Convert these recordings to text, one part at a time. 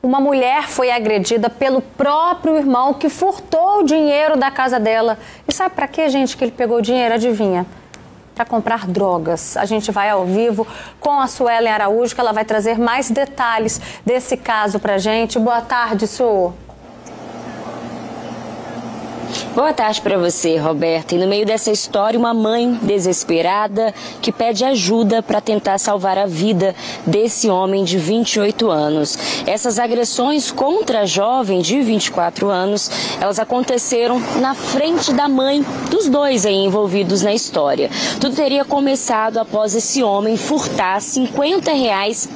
Uma mulher foi agredida pelo próprio irmão que furtou o dinheiro da casa dela. E sabe para que, gente, que ele pegou o dinheiro? Adivinha? Para comprar drogas. A gente vai ao vivo com a Suelen Araújo, que ela vai trazer mais detalhes desse caso pra gente. Boa tarde, Su. Boa tarde para você, Roberta. E no meio dessa história, uma mãe desesperada que pede ajuda para tentar salvar a vida desse homem de 28 anos. Essas agressões contra a jovem de 24 anos, elas aconteceram na frente da mãe dos dois aí envolvidos na história. Tudo teria começado após esse homem furtar R$ 50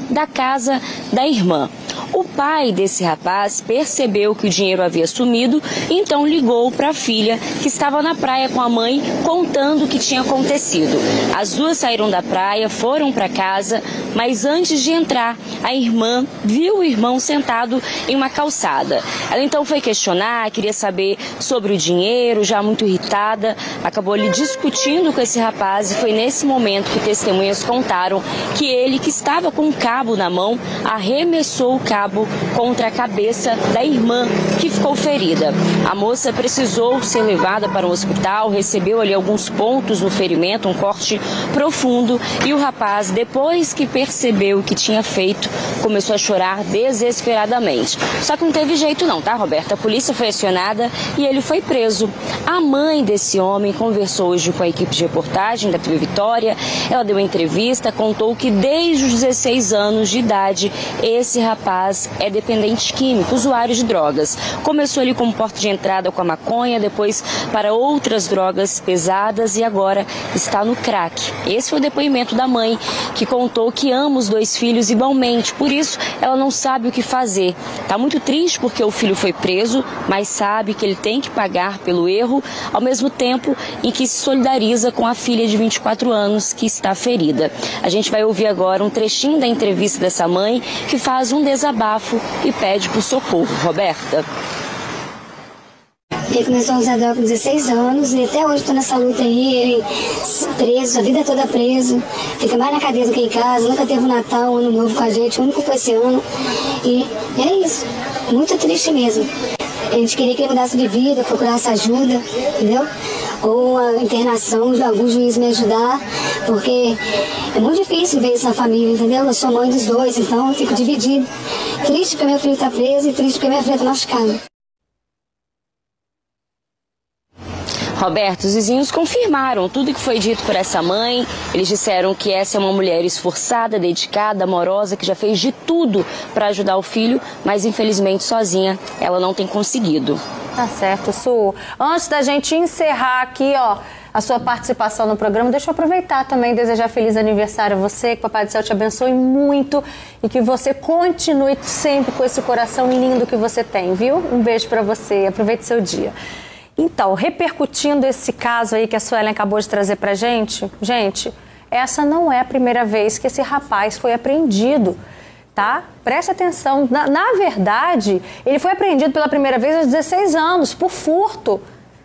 da casa da irmã. O pai desse rapaz percebeu que o dinheiro havia sumido e então ligou para a filha, que estava na praia com a mãe, contando o que tinha acontecido. As duas saíram da praia, foram para casa, mas antes de entrar, a irmã viu o irmão sentado em uma calçada. Ela então foi questionar, queria saber sobre o dinheiro, já muito irritada, acabou ali discutindo com esse rapaz e foi nesse momento que testemunhas contaram que ele, que estava com um cabo na mão, arremessou o cabo contra a cabeça da irmã, que ficou ferida. A moça precisou ser levada para um hospital, recebeu ali alguns pontos no ferimento, um corte profundo, e o rapaz, depois que percebeu o que tinha feito, começou a chorar desesperadamente. Só que não teve jeito não, tá, Roberta? A polícia foi acionada e ele foi preso. A mãe desse homem conversou hoje com a equipe de reportagem da TV Vitória. Ela deu uma entrevista, contou que desde os 16 anos de idade, esse rapaz é dependente químico, usuário de drogas. Começou ali como porta de entrada com a maconha, depois para outras drogas pesadas e agora está no crack. Esse foi o depoimento da mãe, que contou que ama os dois filhos igualmente, por isso ela não sabe o que fazer. Está muito triste porque o filho foi preso, mas sabe que ele tem que pagar pelo erro, ao mesmo tempo em que se solidariza com a filha de 24 anos que está ferida. A gente vai ouvir agora um trechinho da entrevista dessa mãe, que faz um desabafo e pede por socorro. Roberta. Ele começou a usar droga com 16 anos e até hoje estou nessa luta aí, ele preso, a vida toda preso, fica mais na cadeia do que em casa, nunca teve um Natal, um Ano Novo com a gente, o único foi esse ano. E é isso, muito triste mesmo. A gente queria que ele mudasse de vida, procurasse ajuda, entendeu? Ou uma internação, algum juiz me ajudar, porque é muito difícil ver isso na família, entendeu? Eu sou mãe dos dois, então eu fico dividida. Triste porque meu filho está preso e triste porque minha filha está machucada. Roberto, os vizinhos confirmaram tudo que foi dito por essa mãe. Eles disseram que essa é uma mulher esforçada, dedicada, amorosa, que já fez de tudo para ajudar o filho, mas infelizmente sozinha ela não tem conseguido. Tá certo, Su. Antes da gente encerrar aqui, ó, a sua participação no programa, deixa eu aproveitar também e desejar feliz aniversário a você, que o Papai do Céu te abençoe muito e que você continue sempre com esse coração lindo que você tem, viu? Um beijo pra você, aproveite seu dia. Então, repercutindo esse caso aí que a Suelen acabou de trazer pra gente, essa não é a primeira vez que esse rapaz foi apreendido, tá? Preste atenção, na verdade, ele foi apreendido pela primeira vez aos 16 anos, por furto,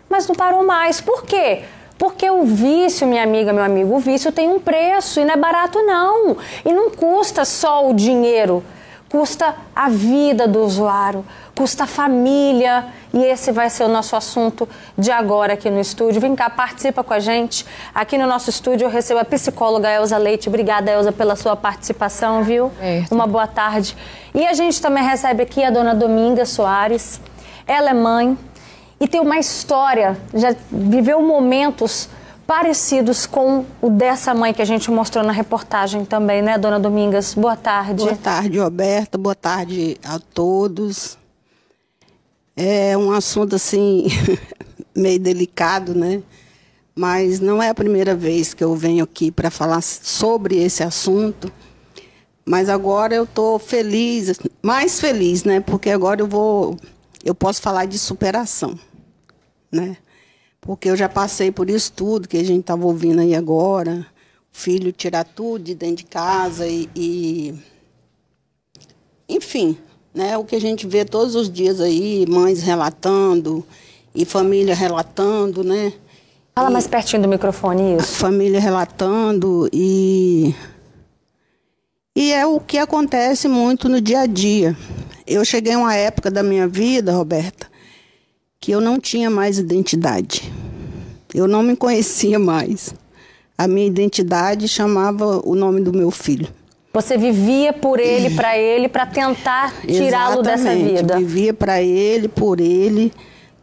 mas não parou mais. Por quê? Porque o vício, minha amiga, meu amigo, o vício tem um preço e não é barato não. E não custa só o dinheiro, custa a vida do usuário, custa a família. E esse vai ser o nosso assunto de agora aqui no estúdio. Vem cá, participa com a gente. Aqui no nosso estúdio eu recebo a psicóloga Elza Leite. Obrigada, Elza, pela sua participação, viu? Uma boa tarde. E a gente também recebe aqui a dona Dominga Soares. Ela é mãe e tem uma história, já viveu momentos parecidos com o dessa mãe que a gente mostrou na reportagem também, né, dona Domingas? Boa tarde. Boa tarde, Roberta. Boa tarde a todos. É um assunto, assim, meio delicado, né? Mas não é a primeira vez que eu venho aqui para falar sobre esse assunto. Mas agora eu estou feliz, mais feliz, né? Porque agora eu posso falar de superação, né? Porque eu já passei por isso tudo que a gente estava ouvindo aí agora. O filho tirar tudo de dentro de casa enfim, né? O que a gente vê todos os dias aí, mães relatando e família relatando, né? Fala mais pertinho do microfone, isso. Família relatando e é o que acontece muito no dia a dia. eu cheguei a uma época da minha vida, Roberta, que eu não tinha mais identidade. Eu não me conhecia mais. A minha identidade chamava o nome do meu filho. Você vivia por ele, para tentar tirá-lo dessa vida. Vivia para ele, por ele,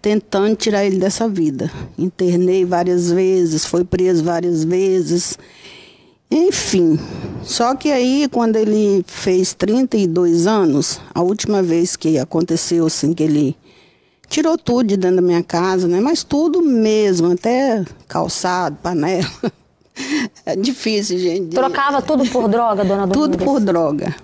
tentando tirar ele dessa vida. Internei várias vezes, foi preso várias vezes. Enfim, só que aí, quando ele fez 32 anos, a última vez que aconteceu assim, que ele tirou tudo de dentro da minha casa, né? Mas tudo mesmo, até calçado, panela. É difícil, gente. Trocava tudo por droga, dona Domingas? Tudo por droga.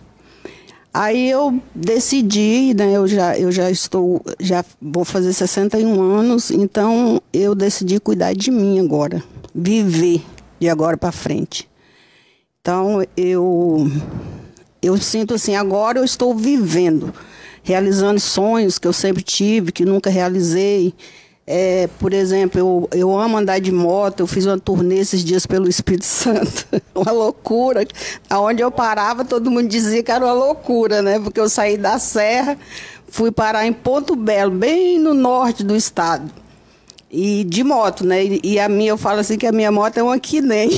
Aí eu decidi, né? Eu já vou fazer 61 anos, então eu decidi cuidar de mim agora, viver de agora para frente. Então, eu sinto assim, agora eu estou vivendo, realizando sonhos que eu sempre tive, que nunca realizei. Por exemplo, eu amo andar de moto, eu fiz uma turnê esses dias pelo Espírito Santo, uma loucura. Aonde eu parava, todo mundo dizia que era uma loucura, né? Porque eu saí da Serra, fui parar em Ponto Belo, bem no norte do estado. E de moto, né? E a minha, eu falo assim que a minha moto é uma Quinem.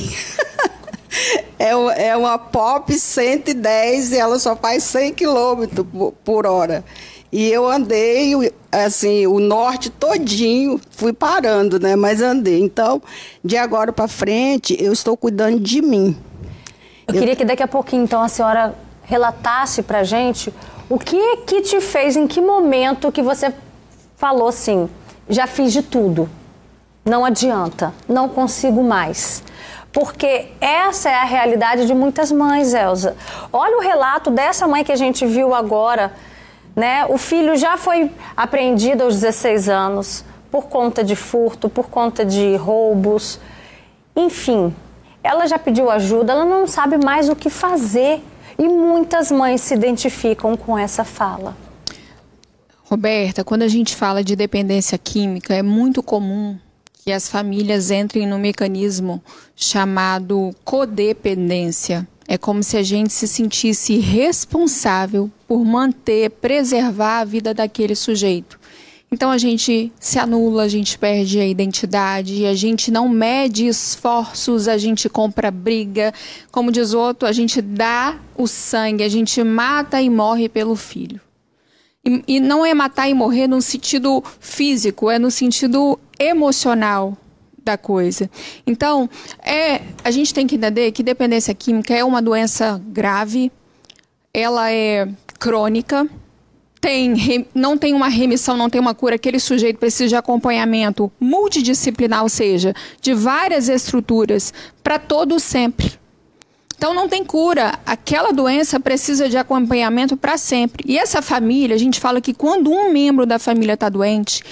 É uma Pop 110 e ela só faz 100 km por hora. E eu andei, assim, o norte todinho, fui parando, né? Mas andei. Então, de agora para frente, eu estou cuidando de mim. Eu queria que daqui a pouquinho, então, a senhora relatasse pra gente o que te fez, em que momento que você falou assim, já fiz de tudo, não adianta, não consigo mais. Porque essa é a realidade de muitas mães, Elza. Olha o relato dessa mãe que a gente viu agora, né? O filho já foi apreendido aos 16 anos por conta de furto, por conta de roubos. Enfim, ela já pediu ajuda, ela não sabe mais o que fazer. E muitas mães se identificam com essa fala. Roberta, quando a gente fala de dependência química, é muito comum que as famílias entrem no mecanismo chamado codependência. É como se a gente se sentisse responsável por manter, preservar a vida daquele sujeito. Então a gente se anula, a gente perde a identidade, a gente não mede esforços, a gente compra briga. Como diz outro, a gente dá o sangue, a gente mata e morre pelo filho. E não é matar e morrer no sentido físico, é no sentido emocional da coisa. Então, a gente tem que entender que dependência química é uma doença grave, ela é crônica, não tem uma remissão, não tem uma cura. Aquele sujeito precisa de acompanhamento multidisciplinar, ou seja, de várias estruturas, para todo sempre. Então não tem cura, aquela doença precisa de acompanhamento para sempre. E essa família, a gente fala que quando um membro da família está doente,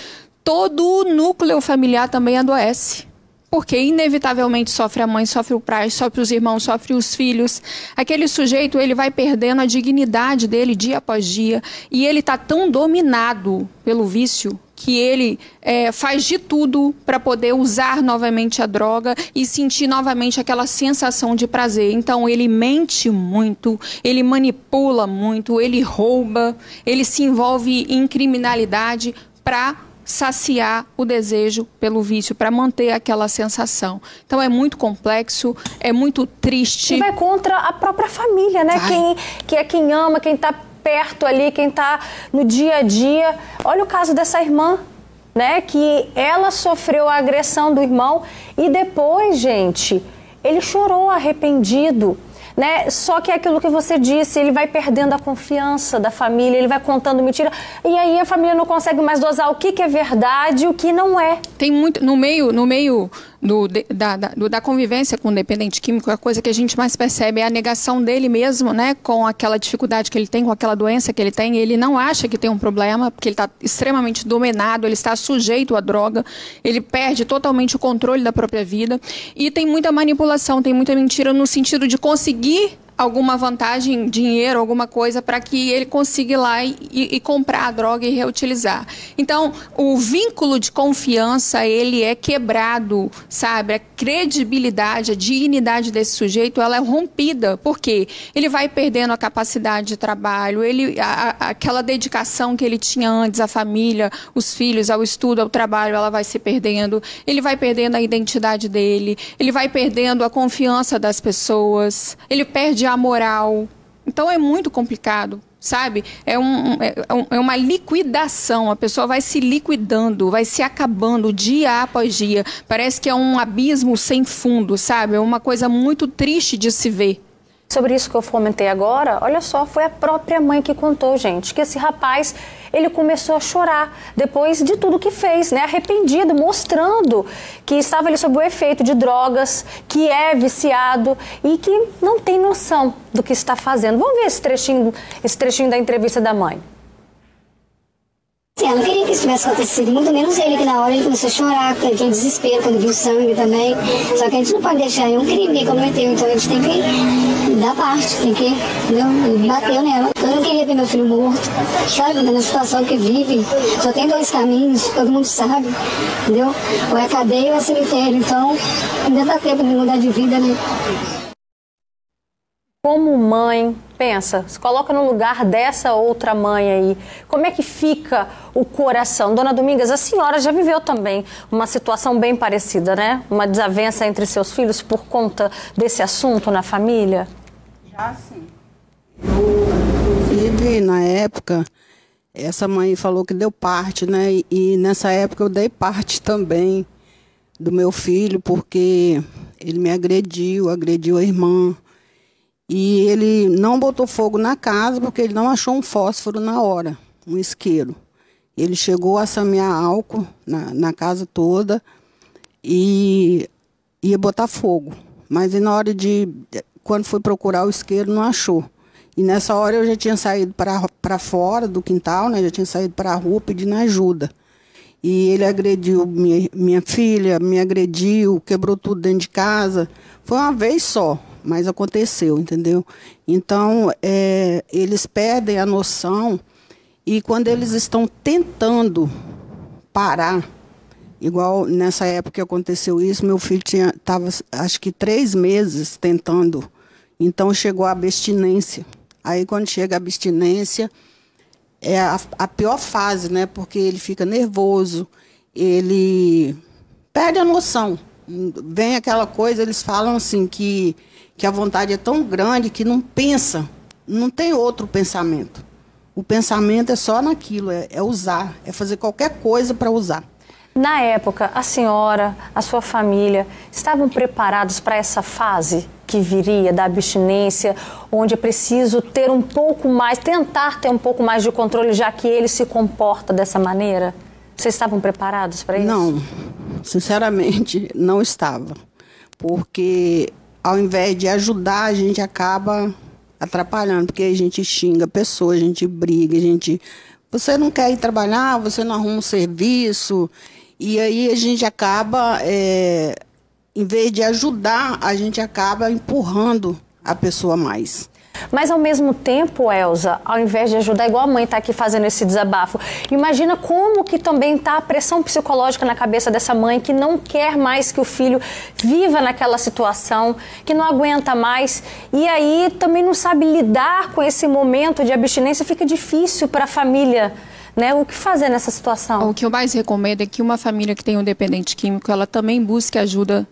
todo o núcleo familiar também adoece. Porque inevitavelmente sofre a mãe, sofre o pai, sofre os irmãos, sofre os filhos. Aquele sujeito, ele vai perdendo a dignidade dele dia após dia. E ele está tão dominado pelo vício que ele faz de tudo para poder usar novamente a droga e sentir novamente aquela sensação de prazer. Então, ele mente muito, ele manipula muito, ele rouba, ele se envolve em criminalidade para saciar o desejo pelo vício, para manter aquela sensação. Então, é muito complexo, é muito triste. E vai contra a própria família, né? Quem ama, quem está perto ali, quem está no dia a dia. Olha o caso dessa irmã, né? Que ela sofreu a agressão do irmão e depois, gente, ele chorou arrependido, né? Só que é aquilo que você disse, ele vai perdendo a confiança da família, ele vai contando mentira e aí a família não consegue mais dosar o que é verdade e o que não é. Tem muito, no meio da convivência com o dependente químico, a coisa que a gente mais percebe é a negação dele mesmo, né, com aquela dificuldade que ele tem, com aquela doença que ele tem. Ele não acha que tem um problema, porque ele está extremamente dominado, ele está sujeito à droga, ele perde totalmente o controle da própria vida. E tem muita manipulação, tem muita mentira no sentido de conseguir alguma vantagem, dinheiro, alguma coisa, para que ele consiga ir lá e comprar a droga e reutilizar. Então, o vínculo de confiança, ele é quebrado, sabe? A credibilidade, a dignidade desse sujeito, ela é rompida, porque ele vai perdendo a capacidade de trabalho, aquela dedicação que ele tinha antes à família, os filhos, ao estudo, ao trabalho, ela vai se perdendo, ele vai perdendo a identidade dele, ele vai perdendo a confiança das pessoas, ele perde a moral. Então é muito complicado, sabe? É uma liquidação, a pessoa vai se liquidando, vai se acabando dia após dia. Parece que é um abismo sem fundo, sabe? É uma coisa muito triste de se ver. Sobre isso que eu comentei agora, olha só, foi a própria mãe que contou, gente, que esse rapaz, ele começou a chorar depois de tudo que fez, né? Arrependido, mostrando que estava ali sob o efeito de drogas, que é viciado e que não tem noção do que está fazendo. Vamos ver esse trechinho da entrevista da mãe. Eu não queria que isso tivesse acontecido, muito menos ele, que na hora ele começou a chorar, porque ele tinha desespero quando viu sangue também. Só que a gente não pode deixar, é um crime que cometeu, então a gente tem que dar parte, tem que, entendeu? Ele bateu nela. Eu não queria ver meu filho morto, sabe? Na situação que vive, só tem dois caminhos, todo mundo sabe, entendeu? Ou é cadeia ou é cemitério, então ainda dá tempo de mudar de vida, né? Como mãe, pensa, se coloca no lugar dessa outra mãe aí, como é que fica o coração? Dona Domingas, a senhora já viveu também uma situação bem parecida, né? Uma desavença entre seus filhos por conta desse assunto na família? Já sim. Inclusive, na época, essa mãe falou que deu parte, né? E nessa época eu dei parte também do meu filho, porque ele me agrediu a irmã. E ele não botou fogo na casa porque ele não achou um fósforo na hora, um isqueiro. Ele chegou a samear álcool na casa toda e ia botar fogo. Mas na hora quando foi procurar o isqueiro, não achou. E nessa hora eu já tinha saído para fora do quintal, né? Já tinha saído para a rua pedindo ajuda. E ele agrediu minha filha, me agrediu, quebrou tudo dentro de casa. Foi uma vez só. Mas aconteceu, entendeu? Então, eles perdem a noção e quando eles estão tentando parar, igual nessa época que aconteceu isso, meu filho estava, acho que 3 meses tentando, então chegou a abstinência. Aí, quando chega a abstinência, é a pior fase, né? Porque ele fica nervoso, ele perde a noção. Vem aquela coisa, eles falam assim que a vontade é tão grande que não pensa, não tem outro pensamento. O pensamento é só naquilo, é usar, é fazer qualquer coisa para usar. Na época, a senhora, a sua família, estavam preparados para essa fase que viria da abstinência, onde é preciso ter um pouco mais, tentar ter um pouco mais de controle, já que ele se comporta dessa maneira? Vocês estavam preparados para isso? Não, sinceramente, não estava. Porque ao invés de ajudar, a gente acaba atrapalhando, porque a gente xinga a pessoa, a gente briga, você não quer ir trabalhar, você não arruma um serviço, e aí a gente acaba, em vez de ajudar, a gente acaba empurrando a pessoa mais. Mas ao mesmo tempo, Elza, ao invés de ajudar, igual a mãe está aqui fazendo esse desabafo, imagina como que também está a pressão psicológica na cabeça dessa mãe que não quer mais que o filho viva naquela situação, que não aguenta mais, e aí também não sabe lidar com esse momento de abstinência, fica difícil para a família, né? O que fazer nessa situação? O que eu mais recomendo é que uma família que tem um dependente químico, ela também busque ajuda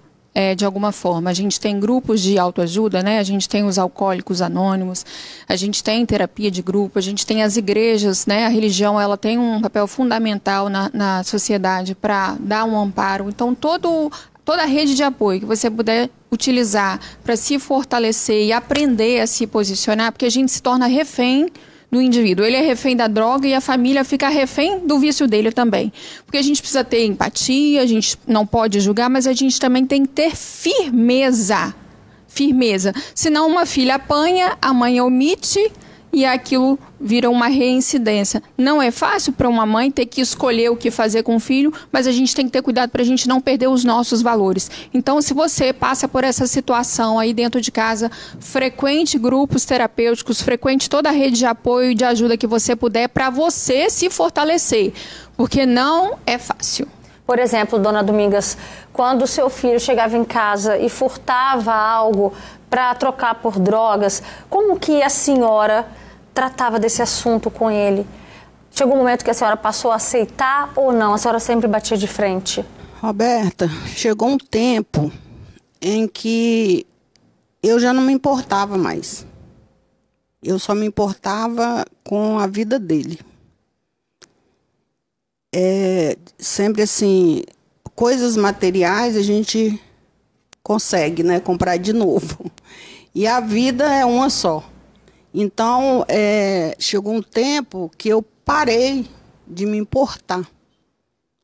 de alguma forma. A gente tem grupos de autoajuda, né? A gente tem os alcoólicos anônimos, a gente tem terapia de grupo, a gente tem as igrejas, né? A religião, ela tem um papel fundamental na sociedade para dar um amparo. Então, toda a rede de apoio que você puder utilizar para se fortalecer e aprender a se posicionar, porque a gente se torna refém do indivíduo. Ele é refém da droga e a família fica refém do vício dele também. Porque a gente precisa ter empatia, a gente não pode julgar, mas a gente também tem que ter firmeza. Senão uma filha apanha, a mãe omite e aquilo vira uma reincidência. Não é fácil para uma mãe ter que escolher o que fazer com o filho, mas a gente tem que ter cuidado para a gente não perder os nossos valores. Então, se você passa por essa situação aí dentro de casa, frequente grupos terapêuticos, frequente toda a rede de apoio e de ajuda que você puder para você se fortalecer, porque não é fácil. Por exemplo, dona Domingas, quando o seu filho chegava em casa e furtava algo para trocar por drogas, como que a senhora tratava desse assunto com ele? Chegou um momento que a senhora passou a aceitar ou não? A senhora sempre batia de frente? Roberta, chegou um tempo em que eu já não me importava mais. Eu só me importava com a vida dele. Sempre assim, coisas materiais a gente consegue, né, comprar de novo. E a vida é uma só. Então, chegou um tempo que eu parei de me importar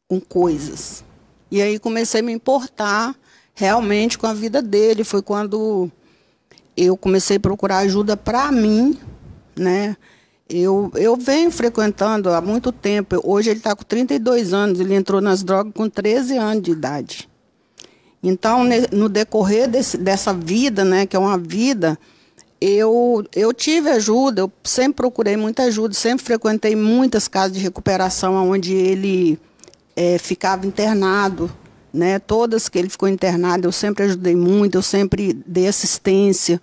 com coisas. E aí comecei a me importar realmente com a vida dele. Foi quando eu comecei a procurar ajuda para mim, né? Eu venho frequentando há muito tempo. Hoje ele está com 32 anos, ele entrou nas drogas com 13 anos de idade. Então, no decorrer dessa vida, né, que é uma vida, eu tive ajuda, eu sempre procurei muita ajuda, sempre frequentei muitas casas de recuperação onde ele ficava internado, né? Todas que ele ficou internado, eu sempre ajudei muito, eu sempre dei assistência.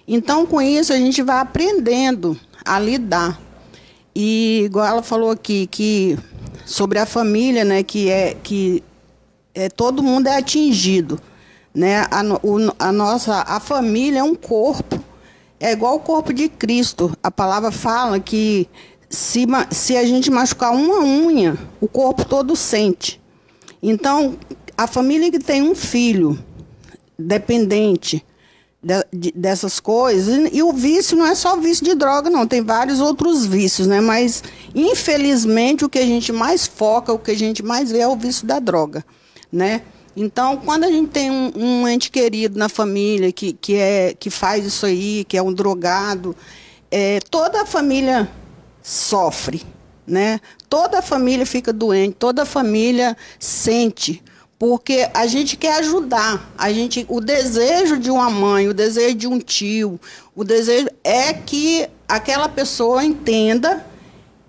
Então, com isso, a gente vai aprendendo a lidar. E, igual ela falou aqui, que sobre a família, né, que todo mundo é atingido, né? A família é um corpo, é igual o corpo de Cristo. A palavra fala que se a gente machucar uma unha, o corpo todo sente. Então, a família que tem um filho dependente dessas coisas, e o vício não é só vício de droga, não, tem vários outros vícios, né? Mas, infelizmente, o que a gente mais foca, o que a gente mais vê é o vício da droga, né? Então, quando a gente tem um ente querido na família que faz isso aí, que é um drogado, toda a família sofre, né? Toda a família fica doente, toda a família sente, porque a gente quer ajudar. O desejo de uma mãe, o desejo de um tio, o desejo é que aquela pessoa entenda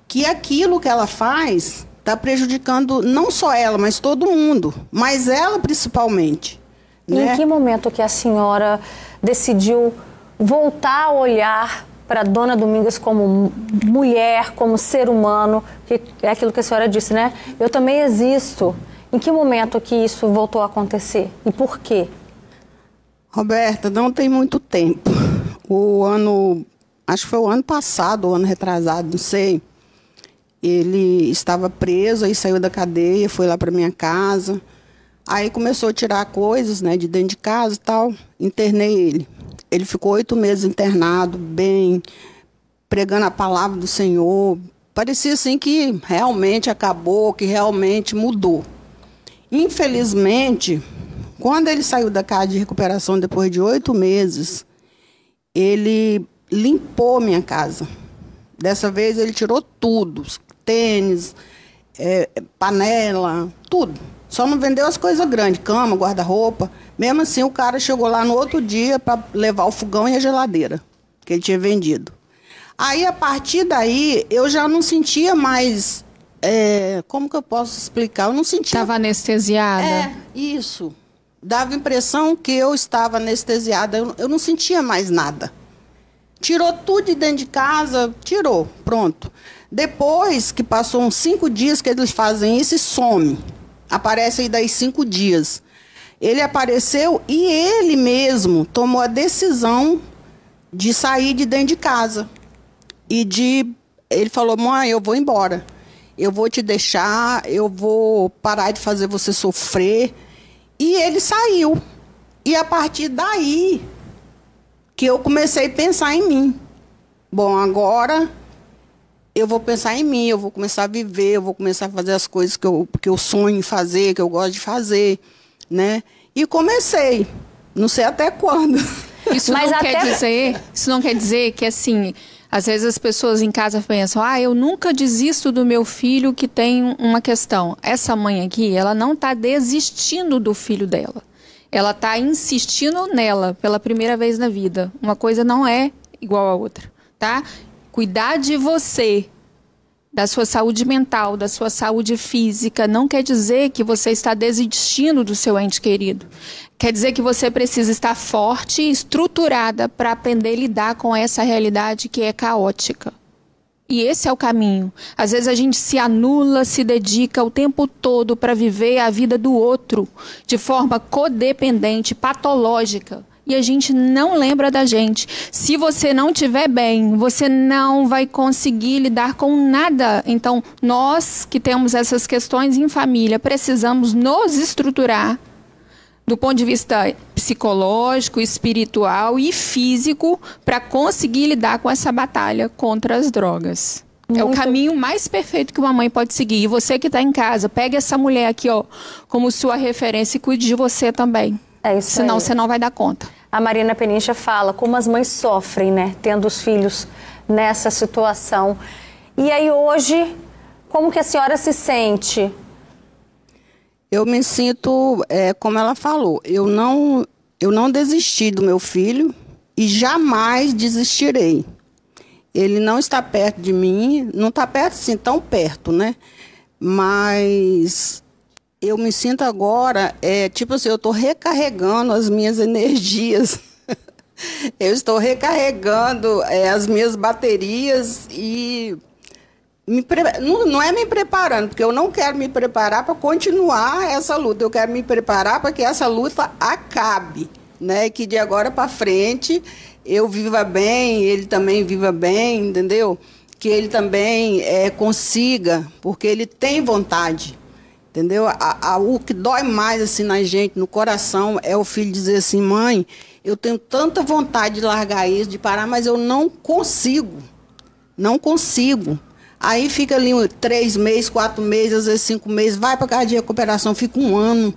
que aquilo que ela faz está prejudicando não só ela, mas todo mundo, mas ela principalmente. E né? em que momento que a senhora decidiu voltar a olhar para Dona Domingas como mulher, como ser humano, que é aquilo que a senhora disse, né? Eu também existo. Em que momento que isso voltou a acontecer? E por quê? Roberta, não tem muito tempo. Acho que foi o ano passado, o ano retrasado, não sei. Ele estava preso, aí saiu da cadeia, foi lá para minha casa. Aí começou a tirar coisas, né, de dentro de casa e tal. Internei ele. Ele ficou 8 meses internado, bem, pregando a palavra do Senhor. Parecia assim que realmente acabou, que realmente mudou. Infelizmente, quando ele saiu da casa de recuperação depois de 8 meses, ele limpou minha casa. Dessa vez ele tirou tudo, tênis, panela, tudo. Só não vendeu as coisas grandes, cama, guarda-roupa. Mesmo assim, o cara chegou lá no outro dia para levar o fogão e a geladeira que ele tinha vendido. Aí, a partir daí, eu já não sentia mais... como que eu posso explicar? Eu não sentia... Estava anestesiada? Isso. Dava a impressão que eu estava anestesiada. Eu não sentia mais nada. Tirou tudo de dentro de casa, tirou, pronto. Depois que passou uns 5 dias que eles fazem isso e some. Aparece aí daí 5 dias. Ele apareceu e ele mesmo tomou a decisão de sair de dentro de casa. Ele falou, mãe, eu vou embora. Eu vou te deixar, eu vou parar de fazer você sofrer. E ele saiu. E a partir daí que eu comecei a pensar em mim. Bom, agora eu vou pensar em mim, eu vou começar a viver, eu vou começar a fazer as coisas que eu sonho em fazer, que eu gosto de fazer, né? E comecei. Não sei até quando. Isso não quer dizer que, assim, Às vezes as pessoas em casa pensam, eu nunca desisto do meu filho que tem uma questão. Essa mãe aqui, ela não está desistindo do filho dela. Ela está insistindo nela pela primeira vez na vida. Uma coisa não é igual à outra, tá? Cuidar de você, da sua saúde mental, da sua saúde física, não quer dizer que você está desistindo do seu ente querido. Quer dizer que você precisa estar forte e estruturada para aprender a lidar com essa realidade que é caótica. E esse é o caminho. Às vezes a gente se anula, se dedica o tempo todo para viver a vida do outro de forma codependente, patológica. E a gente não lembra da gente. Se você não estiver bem, você não vai conseguir lidar com nada. Então, nós que temos essas questões em família, precisamos nos estruturar do ponto de vista psicológico, espiritual e físico para conseguir lidar com essa batalha contra as drogas. É o caminho mais perfeito que uma mãe pode seguir. E você que está em casa, pegue essa mulher aqui, como sua referência e cuide de você também. É isso. Senão você não vai dar conta. A Marina Peniche fala como as mães sofrem, né, tendo os filhos nessa situação. E aí hoje, como que a senhora se sente? Eu me sinto, como ela falou, eu não desisti do meu filho e jamais desistirei. Ele não está perto de mim, não está perto assim, tão perto, né? Mas eu me sinto agora, tipo assim, eu estou recarregando as minhas energias. Eu estou recarregando as minhas baterias e não é me preparando, porque eu não quero me preparar para continuar essa luta. Eu quero me preparar para que essa luta acabe, né? Que de agora para frente eu viva bem, ele também viva bem, entendeu? Que ele também consiga, porque ele tem vontade. Entendeu? O que dói mais assim na gente, no coração, é o filho dizer assim, mãe, eu tenho tanta vontade de largar isso, de parar, mas eu não consigo. Não consigo. Aí fica ali 3 meses, 4 meses, às vezes 5 meses, vai para casa de recuperação, fica 1 ano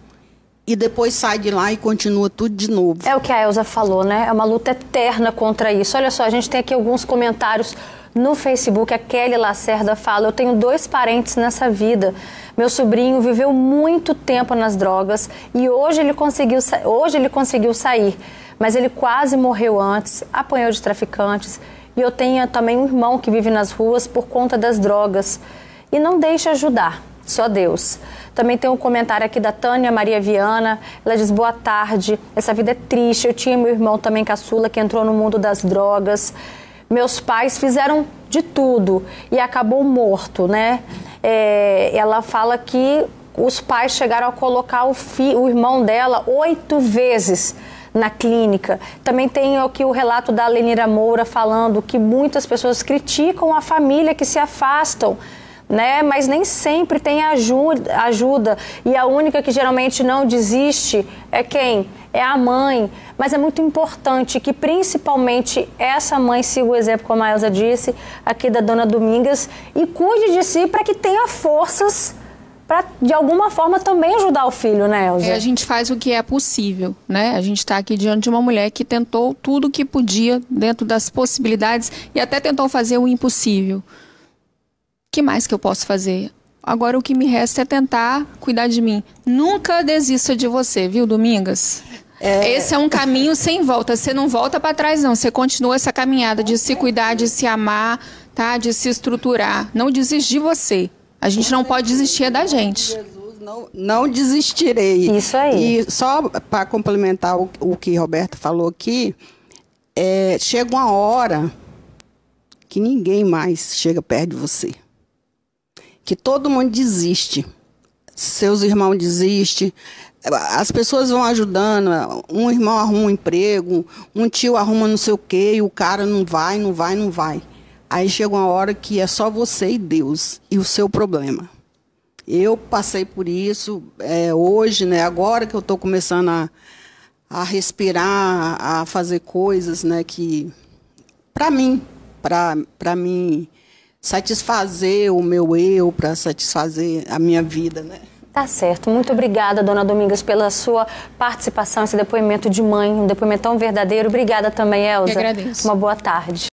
e depois sai de lá e continua tudo de novo. É o que a Elza falou, né? É uma luta eterna contra isso. Olha só, a gente tem aqui alguns comentários no Facebook. A Kelly Lacerda fala, eu tenho 2 parentes nessa vida. Meu sobrinho viveu muito tempo nas drogas e hoje ele conseguiu sair, mas ele quase morreu antes, apanhou de traficantes. E eu tenho também um irmão que vive nas ruas por conta das drogas e não deixa ajudar, só Deus. Também tem um comentário aqui da Tânia Maria Viana, ela diz, boa tarde, essa vida é triste, eu tinha meu irmão também caçula que entrou no mundo das drogas. Meus pais fizeram de tudo e acabou morto, né? Ela fala que os pais chegaram a colocar o irmão dela 8 vezes na clínica. Também tem aqui o relato da Lenira Moura falando que muitas pessoas criticam a família que se afastam, né? Mas nem sempre tem ajuda. E a única que geralmente não desiste é quem? É a mãe. Mas é muito importante que principalmente essa mãe siga o exemplo, como a Elza disse, aqui da Dona Domingas, e cuide de si para que tenha forças para, de alguma forma, também ajudar o filho, né, Elza? A gente faz o que é possível, né? A gente está aqui diante de uma mulher que tentou tudo o que podia dentro das possibilidades e até tentou fazer o impossível. O que mais que eu posso fazer? Agora o que me resta é tentar cuidar de mim. Nunca desista de você, viu, Domingas? Esse é um caminho sem volta. Você não volta para trás, não. Você continua essa caminhada de se cuidar, de se amar, tá? De se estruturar. Não desiste de você. A gente não pode desistir da gente. Jesus, não desistirei. Isso aí. E só para complementar o que Roberta falou aqui, chega uma hora que ninguém mais chega perto de você. Que todo mundo desiste. Seus irmãos desistem. As pessoas vão ajudando. Um irmão arruma um emprego, um tio arruma não sei o quê, e o cara não vai. Aí chega uma hora que é só você e Deus e o seu problema. Eu passei por isso hoje, né? Agora que eu estou começando a respirar, a fazer coisas, né? Que para mim satisfazer o meu eu, para satisfazer a minha vida, né? Tá certo. Muito obrigada, Dona Domingas, pela sua participação, esse depoimento de mãe, um depoimento tão verdadeiro. Obrigada também, Elza. Eu agradeço. Uma boa tarde.